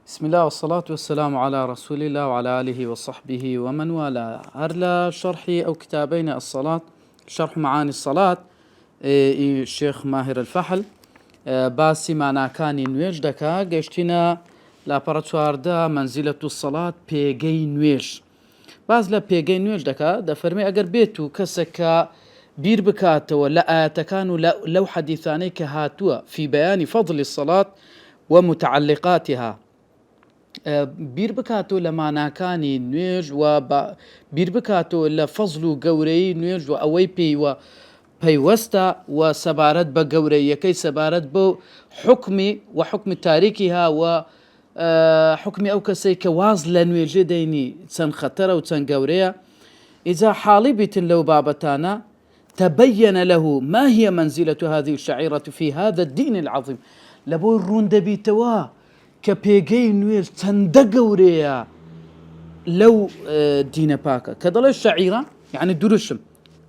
بسم الله والصلاة والسلام على رسول الله وعلى آله وصحبه ومن والاه. هرلا شرحي أو كتابين الصلاة، شرح معاني الصلاة الشيخ ماهر الفحل باسي معنا كان نويج دكا قشتنا لا براتواردا منزلة الصلاة بيجي نويج باز لا بيجي نويج دكا دفرمي أجر بيتو كسكا بير بكاتو لا تكانوا لو حديثاني كهاتوا في بيان فضل الصلاة ومتعلقاتها بیر بکاتۆ لە ماناکانی نوێژ و بیر بکاتۆ لە فەزڵ و گەورەی نوێژ و ئەوەی پێیوە پەیوەستە و سەبارەت بە گەورەیەکەی سەبارەت بۆ حکمی و حکمی تاریکیها و حکمی ئەو کەسەی کە واز لە نوێژێ دەینی چەند خەتەرە و چەند گەورەیە. ئیجا حاڵی بیتن لەو بابەتانە تبين له ما هي منزلة هذه الشعيرة في هذا الدين العظيم لبو ڕوون کە پێگەی نوێژ چەندە گەورەیە لەو دینە پاکە کە دەڵێ شەعیرە یعنی دروشم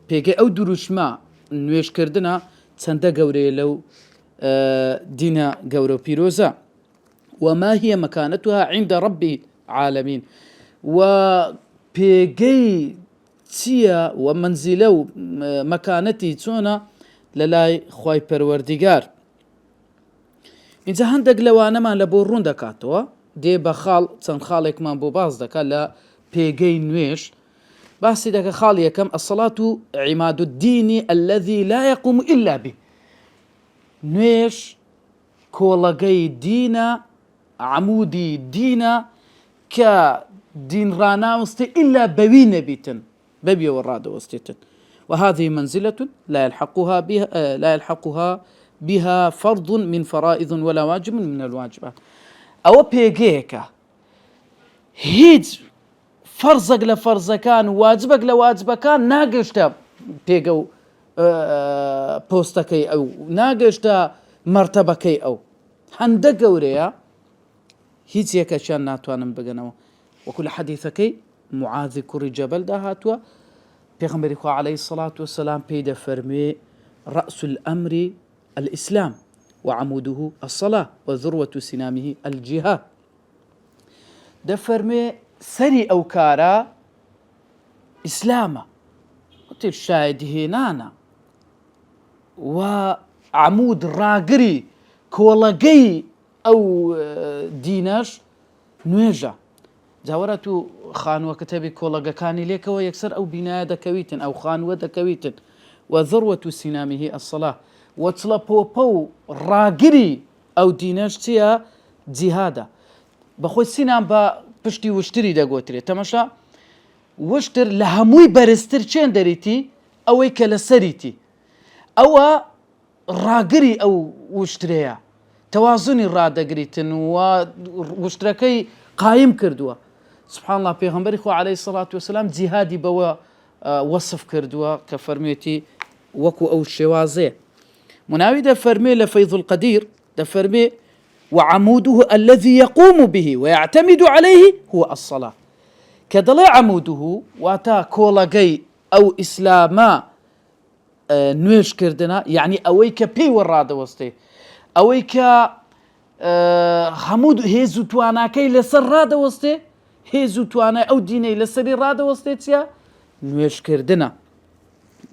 پێگەی ئەو دروشمە نوێژکردنە چەندە گەورەیە لەو دینە گەورە و پیرۆزە. وما هي مكانتها عند رب العالمين و پێگەی چییە و منزیلە و مەکانەتی چۆنە لە لای خوای پەروەردیگار. اینجا هەندێک لەوانەمان لە بۆ ڕوون دەکاتەوە دێ بە خاڵ چەند خاڵێکمان بۆ باز دەکات لە پێگەی نوێژ باسی دەکە. خاڵی یەکەم الصلاة عماد الدين الذي لا يقوم إلا به. نوێژ کۆڵەگەی دینە عمودی دینە کە دین ڕاناوەستێ إلا بەوی نەبیتن بەبیەوە ڕادەوەستێتن. وهذه منزلة لا يلحقها بها فرض من فرائض ولا واجب من الواجبات. أو بيجيكا هيج فرزق لفرزكان واجبك لواجبكان ناقشتا بيجو بوستكي أو ناقشتا مرتبكي أو هندق وريا هيج يكا شان ناتوانم بغنو. وكل حديثكي معاذ كوري جبل دا هاتوا بيغمبري عليه الصلاة والسلام بيدا فرمي رأس الأمر الإسلام وعموده الصلاة وذروة سنامه الجهاد. دفرمي سري أو كارا إسلاما قلت الشاهد هنانا وعمود راقري كولاقي أو ديناش نويجا جاورتو خانوة كتابي كولاقا كاني ليك ويكسر أو بناء دكويتن أو خانوة دكويتن وذروة سنامه الصلاة وتلبوبو راقري أو ديناشتيا جهادا بخوي سينام با پشتی وشتری دەگوترێت تەماشا وشتر لە هەمووی بەرزتر چێن دەریتی ئەوەی کە لەسەریتی ئەوە ڕاگری ئەو وشترەیە تەوازنی ڕادەگریتن و وشترەکەی قایم کردووە. سبحان الله پێغەمبەری خوا عليه الصلاة والسلام جیهادی بەوە وەصف کردووە کە فەرمێتی وەکو ئەو شێوازەیە. مناوي دفرمي لفيض القدير دفرمي وعموده الذي يقوم به ويعتمد عليه هو الصلاة. كدلي عموده واتا كولاقي أو إسلاما نويش كردنا يعني أويك بي ورادة وستي أويك حمود هيزو توانا كي لسر رادة وستي هيزو توانا أو ديني لسري رادة وستي نويش كردنا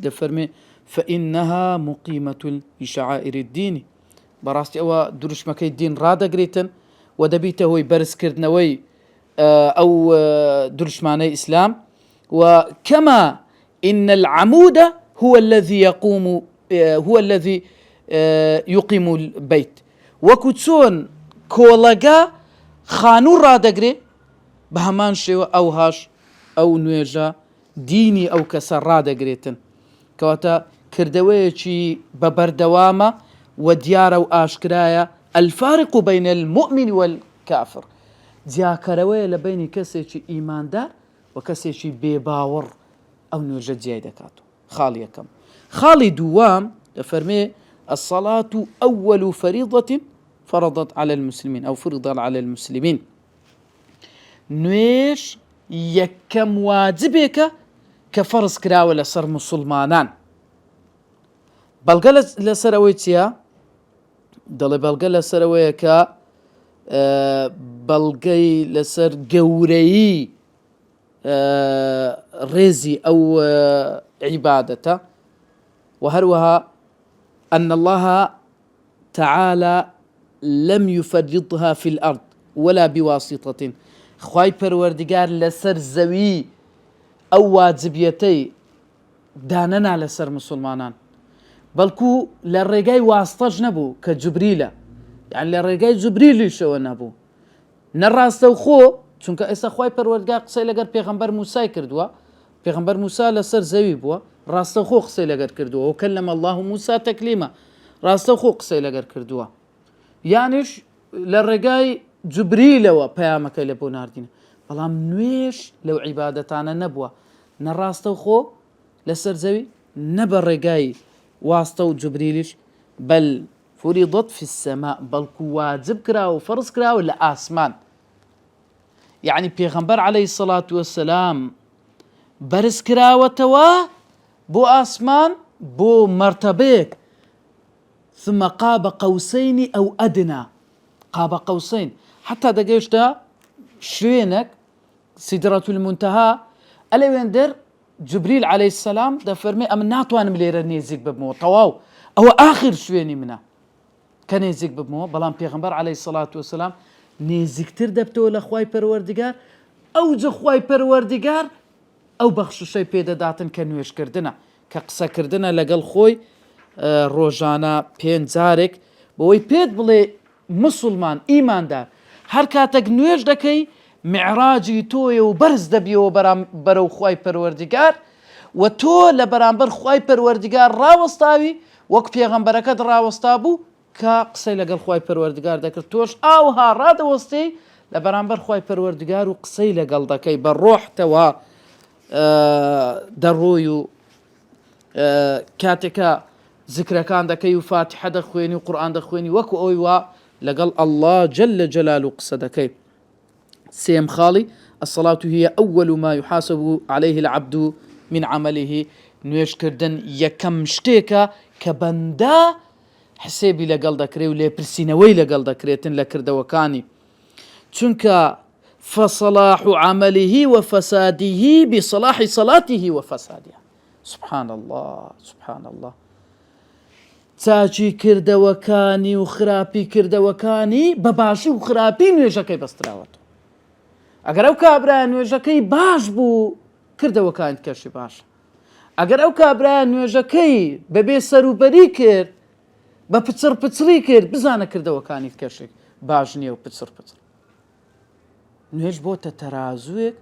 دفرمي فإنها مقيمة لشعائر الدين براستي أو درش مكي الدين رادا قريتن ودبيته هو برس كردنوي أو درش معنى إسلام. وكما إن العمود هو الذي يقيم البيت وكتسون كولاغا خانو رادا قري بهمان شيء أو هاش أو نويجا ديني أو كسر رادا قريتن كواتا كردويتشي ببردوامة وديارة وآشكرايا الفارق بين المؤمن والكافر دياكروية لبين كسيشي إيمان دار وكسيشي بباور أو نوجد زيادة كاتو. خالي كم خالي دوام تفرمي الصلاة أول فريضة فرضت على المسلمين أو فرضت على المسلمين. نويش يكم واجبك كفرز كراوة لسر مسلمانان بەڵگە لەسەرەوەی چییە؟ دەڵێ بەڵگە لەسەرەوەیە کە بەڵگەی لەسەر گەورەیی ڕێزی ئەو عیبادەتە وهروها أن الله تعالى لم يفرضها في الأرض ولا بواسطة خواي پروردگار لسر زوي أو واجبيتي داننا لسر مسلمانان بلكو للرقاي واسطج نبو كجبريلة يعني للرقاي جبريل شو نبو نراستو خو چونکە ئێستا خوای پەروەردگار قسەی لەگەر پێغەمبەر موسای کردووە پێغەمبەر موسا لەسەر زەوی بووە ڕاستەوخۆ قسەی لەگەر کردووە وکەلەمە الله موسا تەکلیمە ڕاستەوخۆ قسەی لەگەر کردووە یانیش لە ڕێگای جوبریلەوە پەیامەکەی لە بۆ ناردینە بەڵام نوێش لەو عیبادەتانە نەبووە نە ڕاستەوخۆ لەسەر زەوی نە بە ڕێگای واستە و جوبریلیش بەل فرضت في السماء بەڵکو واجب کراوە و فەرز کراوە لە ئاسمان يعني پیغمبر عليه الصلاة والسلام برز كراوتوا بو آسمان بو مرتبك ثم قاب قوسين أو أدنى قاب قوسين حتى دقيش دا شوينك سدرة المنتهى ألا يندر جبريل عليه السلام دا فرمي أمن ناتوان مليرا نيزيك ببمو طواو أو آخر شويني منه كان يزيك ببمو بلان پیغمبر عليه الصلاة والسلام نێزیکتر دەبتەوە لە خوای پەروەردگار ئەوجە خوای پەروەردگار ئەو بەخششەی پێدەداتن کە نوێژکردنە کە قسەکردنە لەگەڵ خۆی ڕۆژانە 5 جارێک بەوەی پێت بڵێ مسلمان ئیماندار هەر کاتێک نوێژ دەکەی معراجی تۆیە و بەرز دەبیەوە بەرەو خوای پەروەردگار و تۆ لە بەرامبەر خوای پەروەردگار ڕاوەستاوی وەک پێغەمبەرەکەت ڕاوەستا بوو کە قسەی لەگەڵ خوای پەروەردگار دەکرد تۆش ئاوها ڕادەوەستی لە بەرامبەر خوای پەروەردگار و قسەی لەگەڵ دەکەی بە ڕۆحتەوە دەڕۆی و کاتێکە ذکرەکان دەکەی و فاتحە دەخوێنی و قورئان دەخوێنی وەکو ئەوی وا لەگەڵ الله جل جلاله قسە دەکەی سێم خاڵی الصلاة هي أول ما يحاسب عليه العبد من عمله نوێژکردن یەکەم شتێکە کە بەندە حسێبی لەگەڵ دەکرێت و لێپرسینەوەی لەگەڵ دەکرێتن لە کردەوەکانی چونکە فصلاح عمله وفساده بصلاح صلاته وفسادها سبحان الله سبحان الله چاچی کردەوەکانی و خراپی کردەوەکانی بەباشی و خراپی نوێژەکەی بەستراوەتەوە ئەگەر ئەو کابرایە نوێژەکەی باش بوو کردەوەکانی کەشی باشە ئەگەر ئەو کابرایە نوێژەکەی بەبێ سەروبەری کرد بە پچڕ پچڕی کرد بزانە کردەوەکانی کەشێک باش نییە و پچڕ پچڕ نوێژ بۆتە تەرازوێک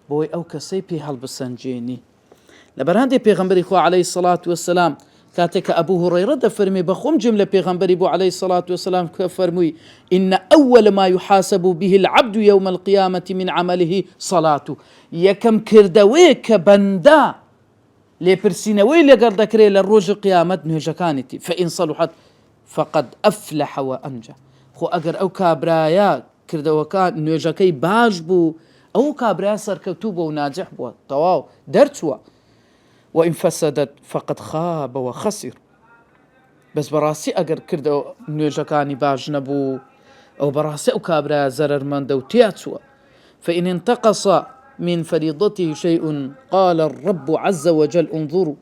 بۆی ئەو کەسەی پێ هەڵبسەنجێنی لەبەر هەندێک پێغەمبەری خوا عەلەیهی السەڵات وەسەلام كاتك أبو هريرة دفرمي بخوم جملة بيغمبري بو عليه الصلاة والسلام كفرمي إن أول ما يحاسب به العبد يوم القيامة من عمله صلاته يكم كردويك بندا لبرسينوي لقردكري للروج القيامة نهجكانتي فإن صلحت فقد أفلح وأنجى خو أجر أو كابرايا كردوكان نهجكي باجبو أو كابرايا سركتوبة وناجح بو تواو درتوا وإن فسدت فقد خاب وخسر بس براسي أجر كردو نوێژەکانی باش نبو أو براسي أو كابرا زرر من دوتياتوا فإن انتقص من فريضته شيء قال الرب عز وجل انظروا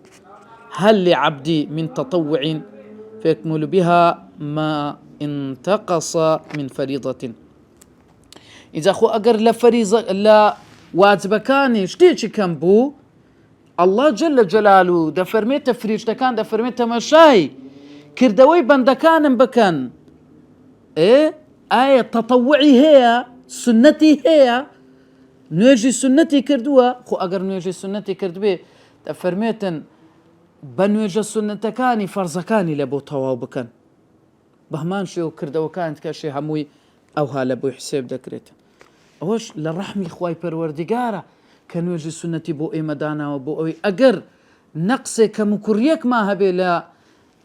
هل لعبدي من تطوع فيكمل بها ما انتقص من فريضة إذا خو أجر لفريضة لا واجبكاني شتيشي كم بو الله جل جلاله دفرمي تفريشتكان دفرمي تمشاي كردوي بندكان بكن آية تطوعي هي سنتي هي نوجي سنتي كردوها خو أجر نوجي سنتي كردوه دفرميتن بنوجي سنتكاني فرزكاني لبو تواو بكن بهمان شو كردو كانت كشي هموي أو هالبو حساب دكريت أوش للرحمي خواي پروردگاره كنوجي سنتي بو إيمدانا وبو أوي أجر نقصي كمكريك ما هبي لا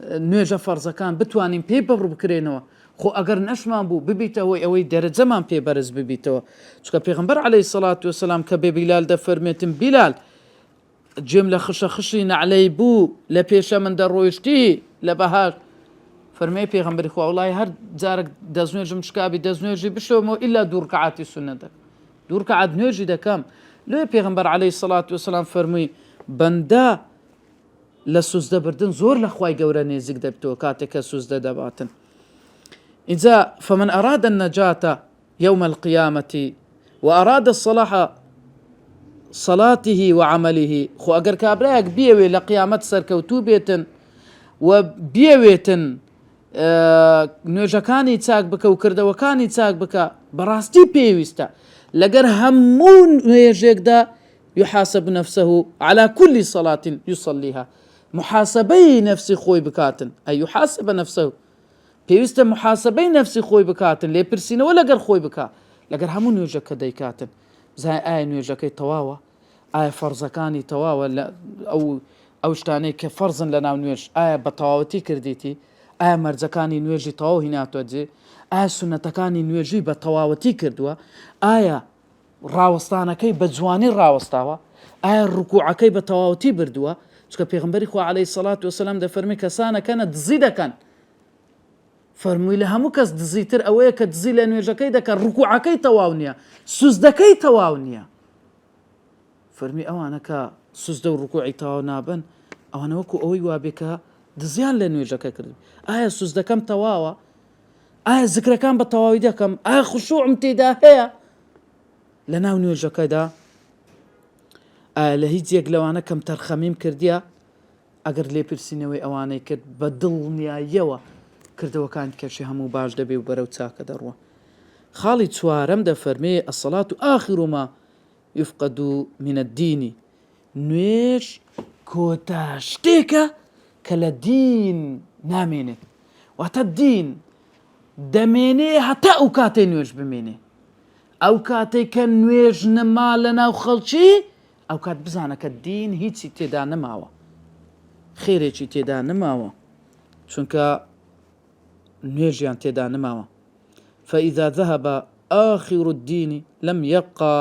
نوجه فرزكان بتوانين بيبر بكرينوا خو أجر نشمان بو ببيته أوي درجة زمان بيبرز ببيته شكا بيغمبر عليه الصلاة والسلام كبي بلال دفرميتن بلال جملة خشين علي بو لبيشا من درويشتي لبهاش فەرمێ پێغەمبەری خوا وڵای هەر جارێک دەستنوێژم شکابی دەستنوێژی بشۆمەوە ئیلا دوو ڕکعاتی سونەت دەکەم، دوو ڕکعات نوێژی دەکەم. لێ پێغەمبەر عەلەیهی سەڵات وەسەلام فەرمووی بەندە لە سوزدە بردن زۆر لە خوای گەورە نێزیک دەبێتەوە کاتێک کە سوزدە دەباتن. ئینجا فمن أراد النجاة يوم القيامة وأراد الصلاح صلاته وعمله خو ئەگەر کابراەک بێوێ لە قیامەت سەرکەوتوو بێتن و بێوێتن نوێژەکانی چاک بکە و کردەوەکانی چاک بکە بەڕاستی پێویستە لەگەر هەموو نوێژێکدا يحاسب نفسه على كل صلاة يصليها محاسبەی نفسی خۆی بکاتن ئەی يحاسب نفسه پێویستە محاسبەی نفسی خۆی بکاتن لێپرسینەوە لەگەر خۆی بکە لەگەر هەموو نوێژەکە دەیکاتن زای ئایا نوێژەکەی تەواوە، ئایا فەرزەکانی تەواوە ئەو شتانەی کە فەرزن لە ناو نوێژ ئایا بە تەواوەتی کردیتی، ئایا مەرجەکانی نوێژی تەواو هیناتوە جێ، ئایا سونەتەکانی نوێژی بە تەواوەتی کردووە، ئایا ڕاوەستانەکەی بە جوانی ڕاوەستاوە، ئایا ڕکوعەکەی بە تەواوەتی بردووە. چکە پێغەمبەری خوا عەلەیهی سەڵات وەسەلام دەفەرمێ کەسانەکەنە دزی دەکەن، فەرمووی لە هەموو کەس دزیتر ئەوەیە کە دزی لە نوێژەکەی دەکەن ڕکوعەکەی تەواو نییە، سوزدەکەی تەواو نییە. فەرمی ئەوانە کە سوزدە و ڕکوعی تەواو نابن ئەوانە وەکو ئەوەی وابێ کە دزیان لە نوێژەکە کرد. ئایا سوزدەکەم تەواوە، ئایا زیکرەکان بە تەواوی دەکەم، ئایا خوشوعم تێدا هەیە لە ناو نوێژەکەدا، ئایا لە هیچ یەک لەوانە کەم تەرخەمیم کردیە ئەگەر لێپرسینەوەی ئەوانەی کرد بە دڵنیاییەوە کردەوەکان کەشی هەموو باش دەبێ و بەرەو چاکە دەڕوە. خاڵی چوارەم دەفەرمێ الصلاة آخر ما يفقد من الدين نوێژ کۆتا شتێکە کە لە دین نامێنێت، واتە دین دەمێنێ هەتا ئەو کاتەی نوێژ بمێنێ، ئەو کاتێک کە نوێژ نەما لە ناو خەڵکی ئەو کات بزانە کە دین هیچی تێدا نەماوە، خێرێکی تێدا نەماوە، چونکە نوێژیان تێدا نەماوە. فإذا ذهب آخر الدين لم يبقى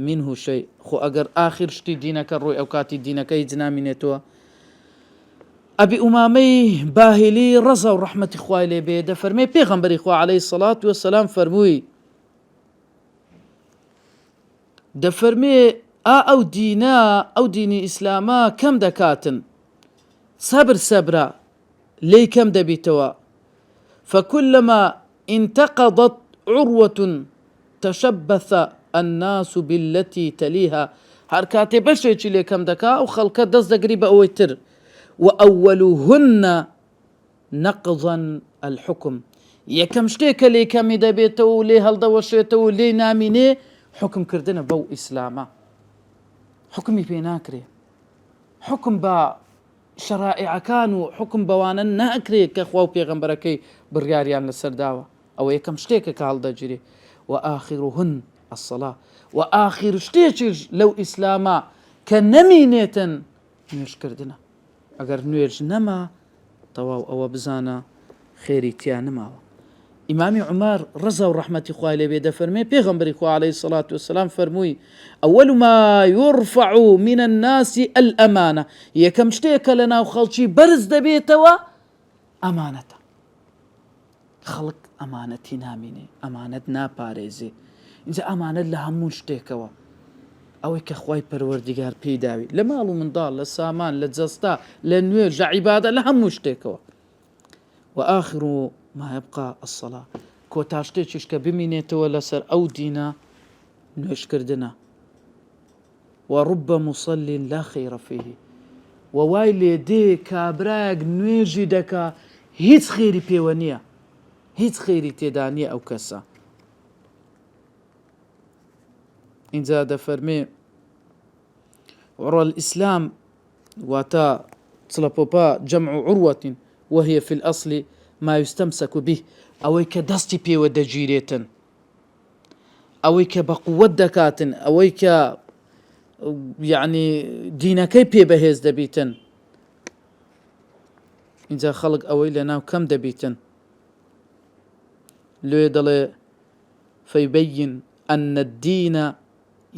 منه شيء. خو ئەگەر آخر شتی دینەکە ڕۆی ئەو کاتی دینەکە هیچ نامێنێتەوە. ئەبی ئومامەی باهیلی ڕەزا و ڕەحمەتی خوای لێ بێ دەفەرمێ پێغەمبەری خوا عەلەیهی سەڵات وەسەلام فەرمووی دەفەرمێ ئەو دینە ئەو دینی ئیسلامە کەم دەکاتن، سەبرە لێی کەم دەبیتەوە. فكلما انتقضت عروة تشبث الناس بالتي تليها. هر کاتێ بەشێکی لێ کەم دەکا و خەڵکە دەست دەگری بە ئەوەی تر. وأولهن نقضا الحكم. یەکەم شتێکە لێ کەمی دەبێتەوە و لێ هەڵدەوەشێتەوە و لێ نامینێ حکم کردنە بەو ئیسلامە، حکمی پێ ناکرێ، حکم بە شەرائعەکان و حکم بەوانە ناکرێت کە خوا و پێغەمبەرەکەی بڕیاریان لەسەر داوە، ئەوە یەکەم شتێکە کە هەڵدەگیرێ. وآخرهن الصلاة. وآخر شتێکیش لەو ئیسلامە کە نەمینێتن نوێژکردنە. ئەگەر نوێژ نەما تەواو ئەوە بزانە خێری تیا نەماوە. ئیمامی عومەر ڕەزا و ڕەحمەتی خوای لێ بێ دەفەرمێ پێغەمبەری خوا عەلەیهی سەڵات وەسەلام فەرمووی ئەوەل ما يرفع من الناس الأمانة. یەکەم شتێکە لە ناو خەڵکی بەرز دەبێتەوە ئەمانەتە. خەڵک ئەمانەتی نامینێ، ئەمانەت ناپارێزێ. اینجا ئەمانەت لە هەموو شتێکەوە، ئەوەی کە خوای پەروەردیگار پێی داوی لە ماڵ و منداڵ، لە سامان، لە جەستا، لە نوێژ، لە عیبادە، لە هەموو شتێکەوە. وآخر ما يبقى الصلاة. کۆتا شتێکیش کە بمینێتەوە لەسەر ئەو دینە نوێژکردنە. ورب مصل لا خير فيه. ووای لێ دێ کابراەک نوێژی دەکا هیچ خێری پێوە نییە، هیچ خێری تێدا نییە ئەو کەسە. اینجا دەفەرمێ عروة الإسلام واتە چڵەپۆپە جەمع عروة وهي في الأصل ما يستمسك به. ئەوەی کە دەستی پێوە دەگیرێتن، ئەوەی کە بە قووەت دەکاتن، ئەوەی کە یعنی دینەکەی پێ بەهێز دەبیتن. اینجا خەڵک ئەوەی لە ناو کەم دەبیتن. لێ دەڵێ فيبين أن الدين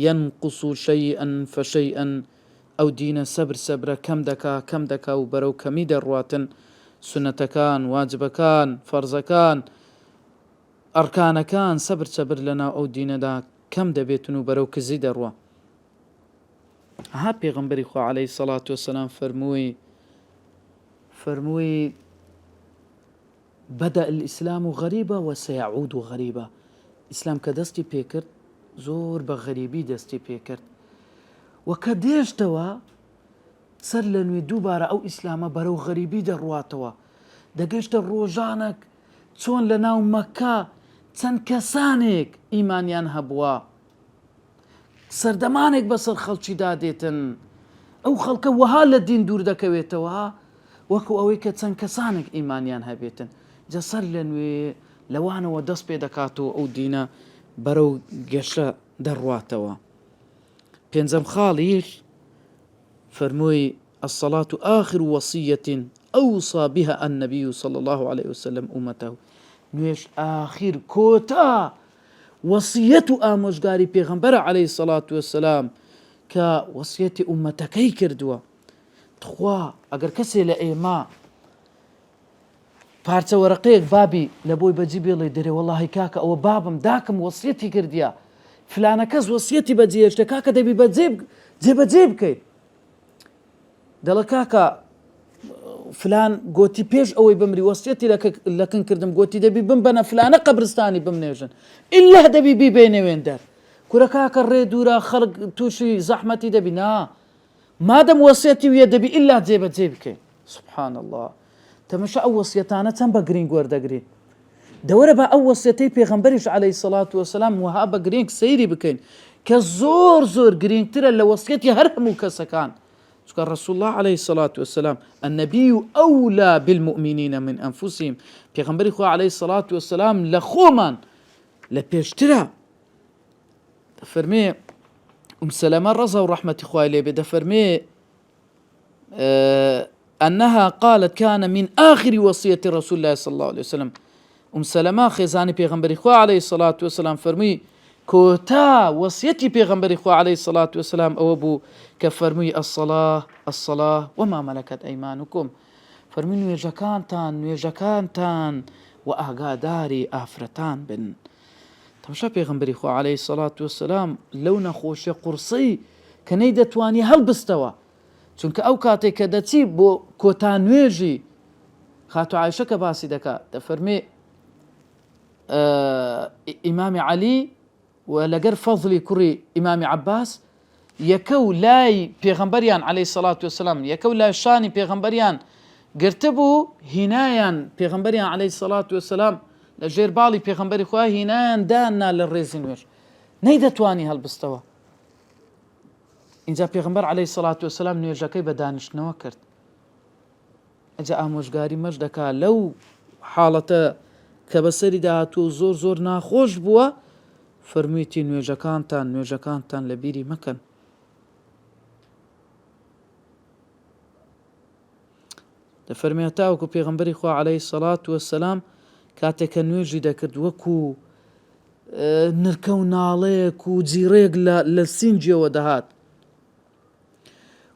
ينقص شيئا فشيئا. ئەو دینە سەبرە کەم دەکا و بەرەو کەمی دەڕواتن سنتەکان، واجبەکان، فەرزەکان، ئەرکانەکان سەبر لەناو ئەو دینەدا کەم دەبێتن و بەرەو کزی دەڕوە. ها پێغەمبەری خوا عەلەیهی سەڵات وەسەلام فەرمووی بدأ الإسلام غريبا وسيعود غريبا. ئیسلام کە دەستی پێکرد زۆر بە غەریبی دەستی پێکرد و کە دێشتەوە سەر لە نوێ دووبارە ئەو ئیسلامە بەرەو غەریبی دەڕواتەوە. دەگەشتە ڕۆژانێک چۆن لە ناو مەککە چەند کەسانێک ئیمانیان هەبووە سەردەمانێک بەسەر خەڵکی دادێتن، ئەو خەڵکە وەها لە دین دوور دەکەوێتەوە وەکو ئەوەی کە چەند کەسانێک ئیمانیان هەبێتن. جا سەر لە نوێ لەوانەوە دەست پێ دەکاتەوە ئەو دینە بەرەو گەشە دەڕواتەوە. پێنجەم خاڵیش فەرمووی الصلاة آخر وصية أوصى بها النبي صلى الله عليه وسلم أمته. نوێش آخر کۆتا وەسیەت و ئامۆژگاری پێغەمبەرە عەلەیهی سەڵات وەسەلام کە وەسیەتی ئومەتەکەی کردووە. خوا ئەگەر کەسێ لە ئێمە پارچە وەرەقەیەک بابی لە بۆی بەجی بێڵێ دەرێ وەڵاهی کاکە ئەوە بابم داکەم وەسیەتی کردیە فلانە کەس وەسیەتی بەجێهێشتە کاکە دەبی جێبەجێ بکەیت. دەڵە کاکە فلان گۆتی پێش ئەوەی بمری وەسیەتی لەکن کردم گۆتی دەبی بمبەنە فلانە قەبرستانی بمنێژن ئیلا دەبی بیبێنێوێن دەر کورە کاکە ڕێ دوورە خەڵک تووشی زەحمەتی دەبی نا مادەم وەسیەتی ویە دەبی ئیلا جێبەجێ بکەین. سبحان الله. تەمەشا ئەو وەسیەتانە چەند بە گرنگ وەردەگرین. دەوەرە بە ئەو وەسیەتەی پێغەمبەریش عەلەیهی سەڵات وەسەلام وەها بە گرنگ سەیری بکەین کە زۆر گرنگترە لە وەسیەتی هەر هەموو کەسەکان. چونکە رسول الله عليه الصلاة والسلام النبي أولى بالمؤمنين من أنفسهم. پێغەمبەری خوا عليه الصلاة والسلام لە خۆمان لە پێشترە. دەفەرمێ سلمە ڕەزا و ڕەحمەتی خوای لێ بێ دەفەرمێ أنها قالت كان من آخر وصية رسول الله صلى الله عليه وسلم. سلمە خێزانی پێغەمبەری خوا عليه الصلاة والسلام فەرمووی کۆتا وەسیەتی پێغەمبەری خوا عليه الصلاة والسلام ئەوە بوو کە فەرمووی الصلاة وما ملكت أيمانكم. فەرمووی نوێژەکانتان و ئاگاداری ئافرەتان بن. تەماشا پێغەمبەری خوا عليه الصلاة والسلام لەو نەخۆشیە قورسەی کە نەی دەتوانی هەڵبستەوە چونکە ئەو کاتێک کە دەچی بۆ کۆتا نوێژی خاتو عایشە کە باسی دەکات دەفەرمێ ئیمامی عەلی و لەگەر فەضلی کوڕی ئیمامی عەباس یەکەو لای پێغەمبەریان عەلەیهی سەڵات وەسەلام یەکەو لای شانی پێغەمبەریان گرتبوو هینایان پێغەمبەریان عەلەیهی سەڵات وەسەلام لە ژێر باڵی پێغەمبەری خوا هینایان دانا لە ڕێزی نوێژ نەیدەتوانی هەڵبستەوە. اینجا پێغەمبەر عەلەیهی سەڵات وەسەلام نوێژەکەی بە دانیشتنەوە کرد. ئەجا ئامۆژگاری مەش دەکا لەو حاڵەتە کە بەسەری داهاتوو زۆر ناخۆش بووە فەرموویەتی نوێژەکانتان لە بیری مەکەن. دەفەرمێ تاوەکو پێغەمبەری خوا عەلەیهی سەڵات وەسەلام کاتێک کە نوێژی دەکرد وەکو نرکە و ناڵەیەک و جیرەیەک لە سینجیەوە دەهات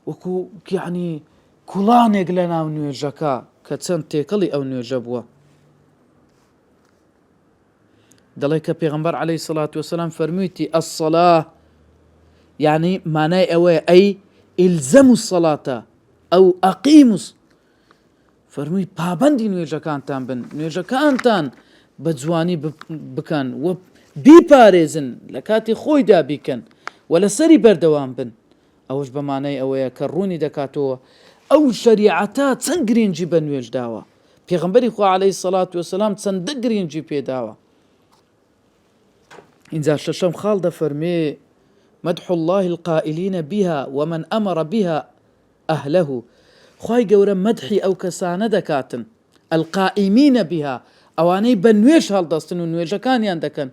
وەکو یعنی کوڵانێک لە ناو نوێژەکە کە چەند تێکەڵی ئەو نوێژە بووە. دەڵێ کە پێغەمبەر عەلەیهی سەڵات وەسەلام فەرموویەتی الصلاة یعنی مانای ئەوەیە ئەی ئیلزەموا الصلاة ئەو ئەقیموا فەرمووی پابەندی نوێژەکانتان بن نوێژەکانتان بە جوانی بکەن و بیپارێزن لە کاتی خۆیدا بیکەن و لەسەری بەردەوام بن. ئەوەش بە مانای ئەوەیە کە ڕوونی دەکاتەوە ئەو شەریعەتە چەند گرنگی بە نوێژ داوە. پێغەمبەری خوا عەلەیهی سەڵات وەسەلام چەندە گرنگی پێداوە. اینجا شەشەم خاڵ دەفەرمێ مدح الله القائلين بها ومن أمر بها أهله. خوای گەورە مەدحی ئەو کەسانە دەکاتن القائمین بها ئەوانەی بە نوێژ هەڵدەستن و نوێژەکانیان دەکەن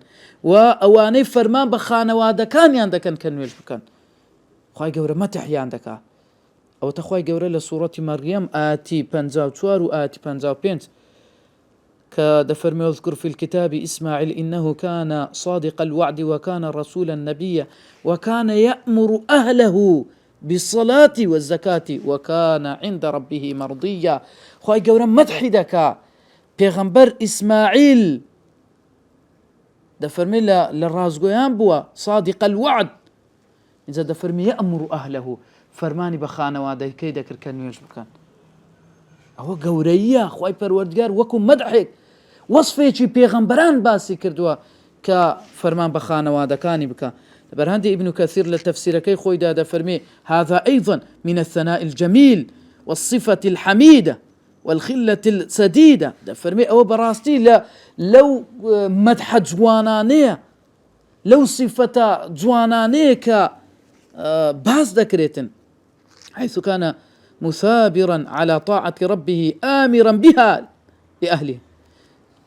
و ئەوانەی فەرمان بە خانەوادەکانیان دەکەن کە نوێژ بکەن. خوای گەورە مەدحیان دەکات. ئەوەتە خوای گەورە لە سوورەتی مەریەم ئاەتی 54 و ئاەتی 55 کە دەفەرمێ واذكر في الكتاب إسماعيل إنه كان صادق الوعد وكان رسولا نبيا وكان يأمر أهله بالصلاة والزكاة وكان عند ربه مرضيا. خواهي قورا مدحي دكا پیغمبر إسماعيل دفرمي للرازقويان بوا صادق الوعد إذا دفرمي يأمر أهله فرماني بخانواده كي دكر كان يجبكان أو قوريا خواهي پروردگار وكو مدحك وصفيشي پیغمبران باسي كردوا كفرمان بخانواده كاني بكا. برهندي ابن كثير للتفسير كي خوي دادا فرمي هذا أيضا من الثناء الجميل والصفة الحميدة والخلة السديدة. دا فرمي أو براستي لو مدح جوانانية لو صفة جوانانية باز ذكريتن حيث كان مثابرا على طاعة ربه آمرا بها لأهله.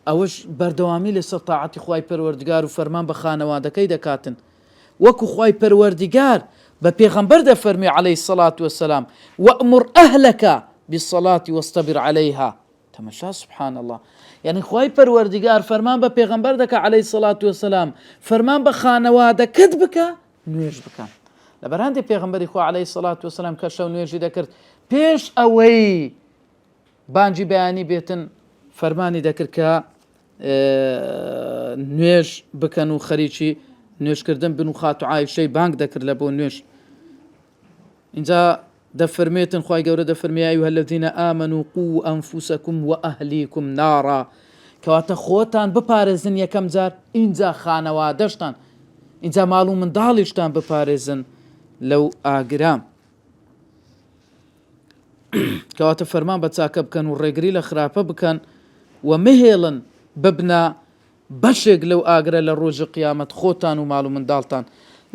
أوش بردوامي لسطاعة خواي پروردگار وفرمان بخانواده كي دكاتن وكو خواي پروردگار بپیغمبر ده فرمي عليه الصلاة والسلام وأمر أهلك بالصلاة واصطبر عليها. تمشى سبحان الله يعني خواي پروردگار فرمان بپیغمبر دك عليه الصلاة والسلام فرمان بخانواده كدبك نويج بكان. لبرهندي پیغمبر خوا عليه الصلاة والسلام كشو نويجي دكرت پیش اوي بانجي بياني بيتن فرماني دكر كا نويج بكن وخريجي نوێژ کردن بن و خات و عایشەی بانگ دەکرد لە بۆ نوێژ. اینجا دەفەرمێتن خوای گەورە دەفەرمێ یا ئەیها الذین آمنوا قوا ئەنفوسەکم وئەهلیکم نارا کەواتە خۆتان بپارێزن یەکەم جار اینجا خانەوادەشتان اینجا ماڵ و منداڵیشتان بپارێزن لەو ئاگرام کەواتە فەرمان بە چاکە بکەن و ڕێگری لە خراپە بکەن و مهێڵن ببنە بەشێک لەو ئاگرە لە ڕۆژی قیامەت خۆتان و ماڵ و منداڵتان.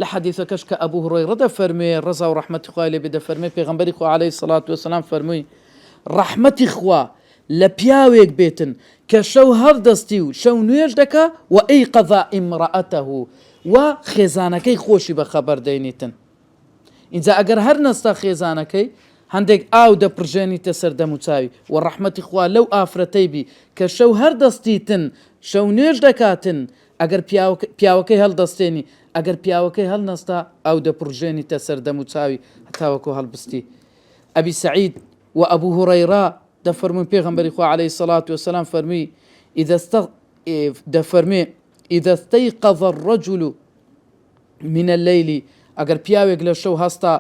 لە حەدیثەکەش کە ئەبوو هورەیرە دەفەرمێ ڕەزا و ڕەحمەتی خوای لێ بێ دەفەرمێ پێغەمبەری خوا عەلەیهی سەڵات وەسەلام فەرمووی ڕەحمەتی خوا لە پیاوێک بێتن کە شەو هەڵدەستی و شەو نوێژ دەکا و ئەیقەظا ئیمڕەئەتەه و خێزانەکەی خۆشی بە خەبەر دەینێتن. اینجا ئەگەر هەر نەستا خێزانەکەی هەندێک ئاو دەپڕژێنیتە سەر دەم و چاوی و ڕەحمەتی خوا لەو ئافرەتەی بی کە شەو هەردەستیتن شەو نوێژ دەکاتن ئەگەر پیاوەکەی هەڵدەستێنی ئەگەر پیاوەکەی هەڵنەستا ئەو دەپڕژێنیتە سەر دەم و چاوی هەتاوەکو هەڵبستی. ئەبی سەعید و ئەبوو هورەیرە دەفەرموون پێغەمبەری خوا عەلەیهی سەڵات وەسەلام فەرمووی دەفەرمێ ئیذا استەیقەظ الرەجل من اللەیل ئەگەر پیاوێک لە شەو هەستا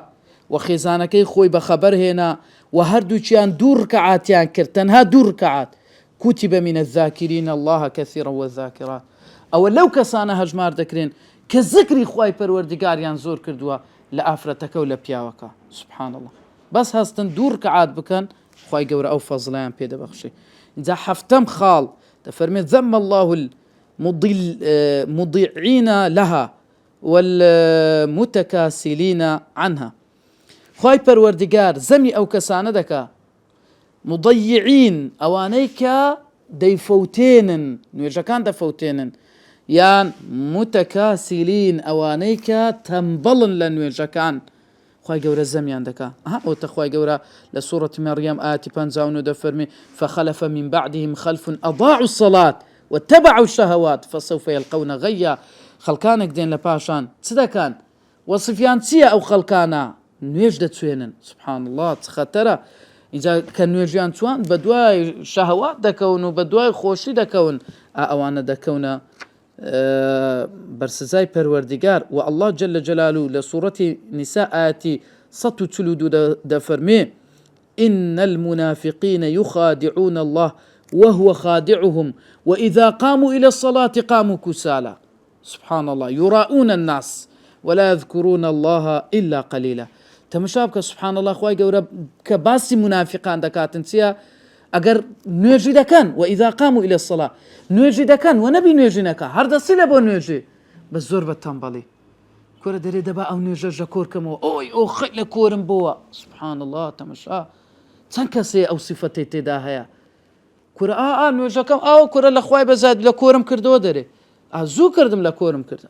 و خێزانەکەی خۆی بە خەبەر هێنا و هەردووچیان دوو ڕکعاتیان کرد تەنها دوو ڕکعات كتب من الذاكرين الله كثيرا والذاكرات أو لو كسانا هجمار دكرين كذكري خواي پروردگاريان زور كردوا لآفرتك ولا بياوكا سبحان الله بس هستن دور كعاد بكن خواي قورا أو فضلان بيدا بخشي إذا حفتم خال تفرمي ذم الله المضيعين لها والمتكاسلين عنها. خواي پروردگار زمي أو كسانا دكا مضيعين أوانيك ديفوتين نويجكان دفوتين يان متكاسلين أوانيك تنبلن لنويجكان. خواهي قورا زميان دكا أو تخواهي قورا لسورة مريم آتي بانزاونو دفرمي فخلف من بعدهم خلف أضاعوا الصلاة واتبعوا الشهوات فسوف يلقون غيا. خلقانك دين لباشان تدا كان وصفيان تسيا أو خلقانا نويج دتسوينن سبحان الله تخطرة إذا كان نوێژیان توان بە دوای شەهەوات دەکەون و بە دوای خۆشی دەکەون ئەوانە دەکەونە بەرسزای پەروەردگار. و الله جل جلاله لە سوورەتی نیسا ئاەتی 142 دەفەرمێ إن المنافقين يخادعون الله وهو خادعهم وإذا قاموا إلى الصلاة قاموا كسالى. سبحان الله يراؤون الناس ولا يذكرون الله إلا قليلا. تمشابك سبحان الله خواهي قورا كباسي منافقان دكاتن سيا اگر نوێژی دەکەن وإذا قاموا إلى الصلاة نوێژی دەکەن و نەبی نوێژی نەکە هەردەستی لە بۆ نوێژی بە زۆر بە تەمبەڵی کورە دەرێ دەبا ئەو نوێژە ژە کۆرکەمەوە ئۆی ئۆ خەی لە کۆرم بووە سبحان الله تەمەشا چەند کەسێ ئەو سیفەتەی تێدا هەیە کورە نوێژەکەم ئاو کورە لە خوای بەزاد لە کۆرم کردەوە دەرێ زوو کردم لە کۆرم کرد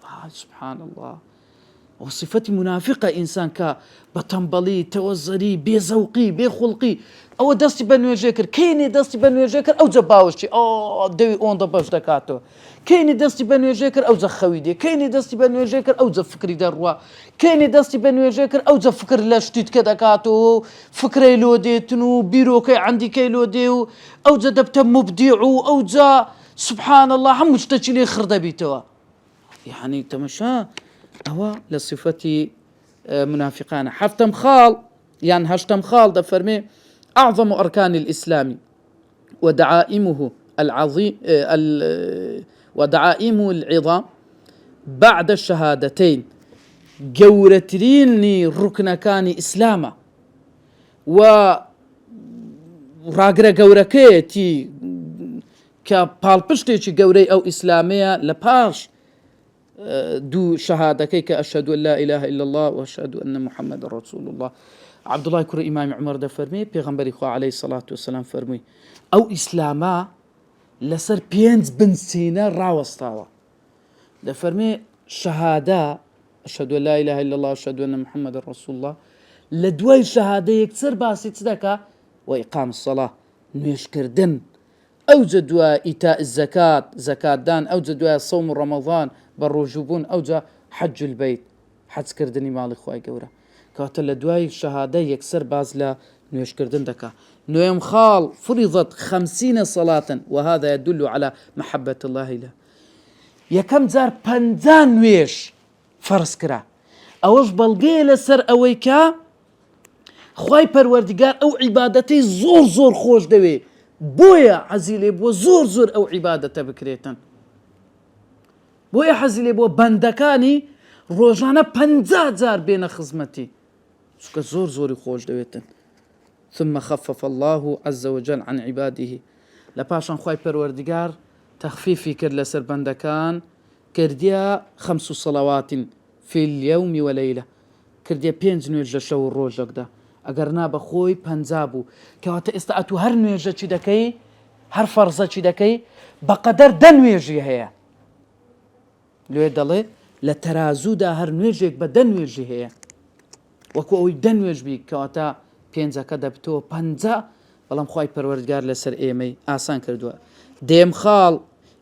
سبحان الله. وصفتي منافقة إنسان كا بتنبلي توزري بزوقي بخلقي أو دستي بنو جيكر كيني دستي بنو جيكر أو جباوشي دوي أون دبش دكاتو كاينی دەستی بە نوێژێ کرد ئەو جە خەوی دێ کاینی دەستی بە نوێژێ کرد ئەو جە فکری دەڕوا کاینی دەستی بە نوێژێ کرد ئەو جە فکر لە شتیت کە دەکاتەوە فکرەی لۆ دێتن و بیرۆکەی عەندیکەی لۆ دێ و ئەو جە دەبتە مبدیع و ئەو جا سبحان الله هەموو شتێکی لێ خڕ دەبیتەوە يعني تەماشا ئەوە لە صفەتی منافقانە حەفتەم خاڵ يعني هەشتەم خاڵ دەفەرمێ أعظم أركان الإسلام ودعائمه العظيم ودعائمه العظام بعد الشهادتين جورتريني ركن كان إسلاما و راقرا جوركيتي كبالبشتي جوري أو إسلامية لباش دو شهادة كيك أشهد أن لا إله إلا الله وأشهد أن محمد رسول الله عبد الله كرة إمام عمر ده فرمي بيغمبري خو عليه الصلاة والسلام فرمي أو إسلاما لسر بينز بن سينا راوستاوا ده فرمي شهادة أشهد أن لا إله إلا الله وأشهد أن محمد رسول الله لدوي شهادة يكسر باسي تصدقا وإقام الصلاة نويش كردن أوجد دوا إيتاء الزكاة زكاة دان أوجد دوا صوم رمضان بالرجوبون أوجد حج البيت حج كردني مالي خواهي قورا كاتل لدواي شهادة يكسر باز لا نويش كردن دكا نويم خال فرضت 50 صلاة وهذا يدل على محبة الله له يكم زار بنزان نويش فرس كرا أوش بلغي لسر أويكا خواهي پروردگار أو عبادتي زور زور خوش دوي بويا حزيلي بو زور زور أو عبادة بكريتن بويا حزيلي بو بندكاني روجانا 50,000 بين خزمتي شكا زور زوري خوش دويتن ثم خفف الله عز وجل عن عباده لباشان خواهي پروردگار تخفيفي كر لسر بندكان كرديا 5 صلوات في اليوم وليلة كرديا 5 نوێژ لە شەو و ڕۆژێکدا ئەگەر نا بەخۆی 50 بوو کەواتە ئێستا ئەتوو هەر نوێژەکی دەکەی هەر فەرزەکی دەکەی بەقەدەر 10 نوێژی هەیە لێ دەڵێ لە تەرازوودا هەر نوێژێک بە 10 نوێژی هەیە وەکو ئەوەی 10 نوێژ بی کەواتە 5ەکە دەبتەوە 50 بەڵام خوای پەروەردگار لەسەر ئێمەی ئاسان کردووە دێم خاڵ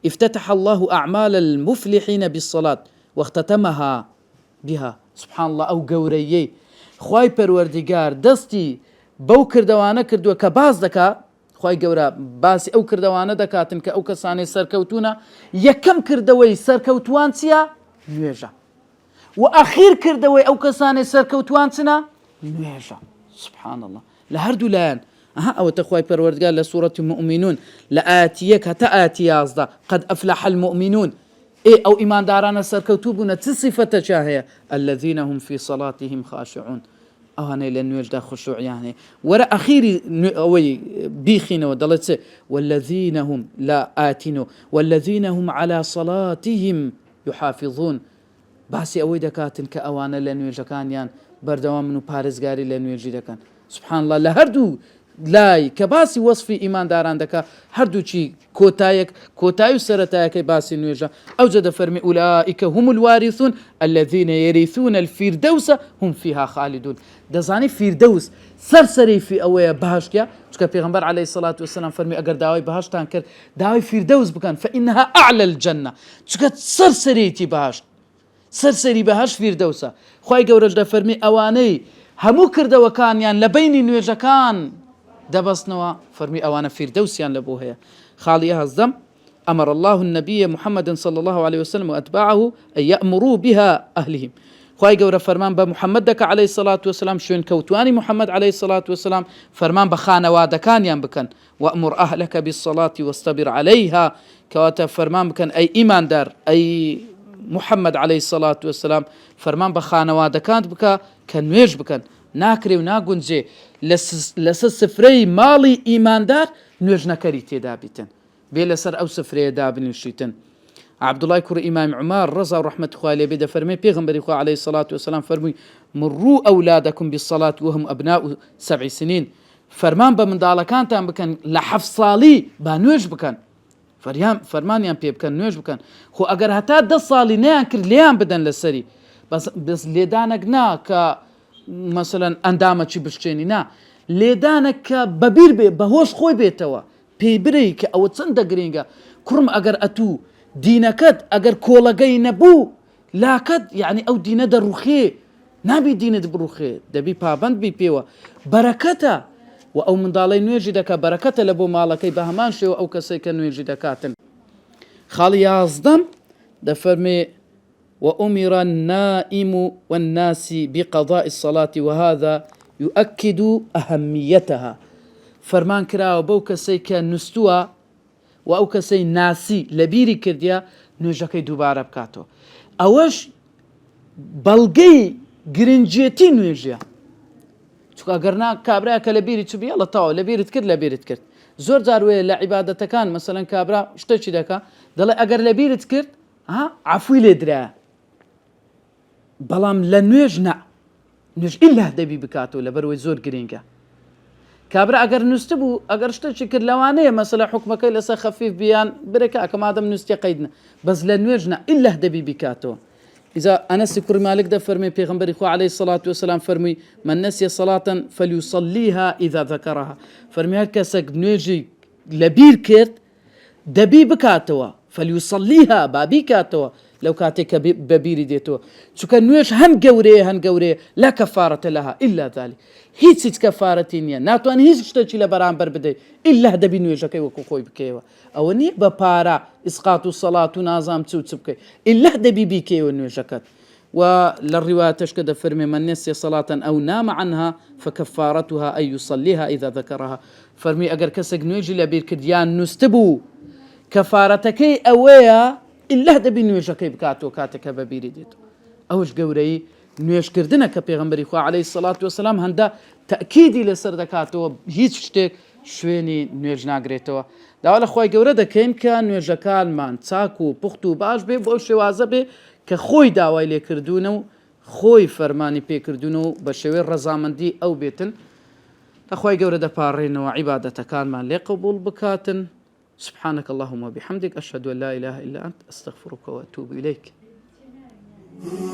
افتتح الله أعمال المفلحين بالصلاة واختتمها بها سبحان الله أو قوريي خواي پروردگار دستي بو كردوانا كردوا كباز دكا خواي قورا باسي أو كردوانا دكاتن كأو كساني سركوتونا يكم كردوي سركوتوان سيا نويجا وأخير كردوي أو كساني سركوتوان سنا نويجا سبحان الله لهردو لان أو تخواي پروردگار لسورة المؤمنون لآتيك هتا آتيازدا قد أفلح المؤمنون إيه أو إيمان دارانا سركوتوبنا تصفة شاهية الذين هم في صلاتهم خاشعون أو هنا لنويج دا خشوع يعني ورا أخيري أوي بيخينا ودلت والذين هم لا آتينو والذين هم على صلاتهم يحافظون باسي أوي دكاتن كأوانا لنويج كان يعني بردوام منو بارزگاري لنويج دكان سبحان الله لهردو لاي كباسي وصفي إيمان داران دكا هردو چي كوتايو سرتايك باسي نويجا أوجد فرمي أولئك هم الوارثون الذين يرثون الفردوس هم فيها خالدون دزاني فردوس سرسري في أويا بهاشكيا چكا پیغمبر عليه الصلاة والسلام فرمي أقر داوي بهاشتان كر داوي فردوس بكان فإنها أعلى الجنة چكا سرسري تي بهاش سرسري بهاش فردوسا خواهي قورج دا فرمي أواني همو كردوا كان يعني لبيني نويجا كان دبسنوا فرمي أوانا فردوسيان لبوهيا خاليها الزم أمر الله النبي محمد صلى الله عليه وسلم وأتباعه أن يأمروا بها أهلهم خواهي قورة فرمان بمحمدك عليه الصلاة والسلام شوين كوتواني محمد عليه الصلاة والسلام فرمان بخانة وادكان ينبكن وأمر أهلك بالصلاة واصطبر عليها كواتا فرمان بكن أي إيمان دار أي محمد عليه الصلاة والسلام فرمان بخانة وادكان بكا كنويش بكن ناكري وناقونجي لس سفري مالي إيمان دار نوێژ نەکەری تێدا بیتن بێ لەسەر ئەو سفرەیەدا بنووسیتن عبد الله كرة إمام عمر رضا ورحمة الله عليه بدا فرمي پیغمبر خو عليه الصلاة والسلام فرمي مروا أولادكم بالصلاة وهم أبناء 7 سنين فرمان بمنداڵەکانتان بکەن لە 7 ساڵی با نوێژ بکەن فەرمانیان پێ بکەن نوێژ بکەن خۆ ئەگەر هەتا 10 ساڵی نەیان کرد لێیان بدەن لەسەری بەس لێدانەک نا کە مثلا ئەندامەکی بشتێنی نا لێدانە کە بەبیر بێ بەهۆش خۆی بێتەوە پێی برەی کە ئەوە چەندە گرنگە کوڕم ئەگەر ئەتوو دینەکەت ئەگەر کۆڵەگەی نەبوو لاکەت یعنی ئەو دینە دەڕوخێ نابی دینت بڕوخێ دەبی پابند بی پێوە بەرەکەتە و ئەو منداڵی نوێژی دەکات بەرەکەتە لە بۆ ماڵەکەی بە هەمان شێوە ئەو کەسێک کە نوێژی دەکاتن. خاڵی 11 دەفەرمێ وأمر النائم والناس بقضاء الصلاة وهذا يؤكد أهميتها. فرمان كراوە بەو کەسەی کە نوستووە و ئەو کەسەی ناسی لەبیری کردیا نوێژەکەی دووبارە بکاتەوە. ئەوەش بەڵگەی گرنگجێتی نوێژیە، چونکە ئەگەرنا کابرا کە لەبیری چ بێ لەتاوە لەبیرت کرد زۆر جار وێ لە عیبادەتەکان مەسەلەن کابرا شتێکی دەکا دەڵێ ئەگەر لەبیرت کرد عەفوی لێ درایە، بەڵام لە نوێژ نوێژ ئیلا دەبی بکاتەوە لەبەرەوەی زۆر گرنگە. کابرا ئەگەر نووسە بوو ئەگەر شتێکی کرد لەوانەیە مەسەلە حکومەکەی لەسەر خەفیف بیان برێکە کە مادەم نووسێ قەیدنە، بەس لە نوێژ ئیلا دەبی بکاتەوە. إذا أنس كر مالك ده فرمي پیغمبر خو عليه الصلاة والسلام فرمي من نسي صلاة فليصليها إذا ذكرها. فرمي هكسك نوجي لبير كرت دبي بكاتوا فليصليها بابي كاتوا لو كاتك ببيري ديتوا شو نوش هن قوري لا كفارة لها إلا ذلك. هيك كفارتين ناتوان هيك شتي لبرامبر بدي إلا دبي نوجك وكوي بكيوا أو ني ببارا إسقاط الصلاة نظام تسبكي إلا دبي بكي ونوجكت. وللرواية تشكد فرمي من نسي صلاة أو نام عنها فكفارتها أن يصليها إذا ذكرها. فرمي أجر كسق نوجي لبير كديان نستبو كفارتكي أويا إلا دبي نوجكي بكاتو كاتك ببيري ديتو أوش قوري نوێژ کردنە کە پێغەمبەری خوا عەلەیهی سەڵات وەسەلام هەندە تەکیدی لەسەر دەکاتەوە هیچ شتێک شوێنی نوێژ ناگرێتەوە. داوا لە خۆی گەورە دەکەین کە نوێژەکانمان چاک و پوخت و باش بێ بۆ شێوازە بێ کە خۆی داوای لێکردوونە و خۆی فەرمانی پێکردوونە و بە شێوەی ڕەزامەندی ئەو بێتن. لەخوای گەورە دەپاڕێنەوە عیبادەتەکانمان لێ قبول بکاتن. سبحانك اللهم وبحمدك أشهد أن لا إله إلا أنت أستغفرك وأتوب إليك. Ooh.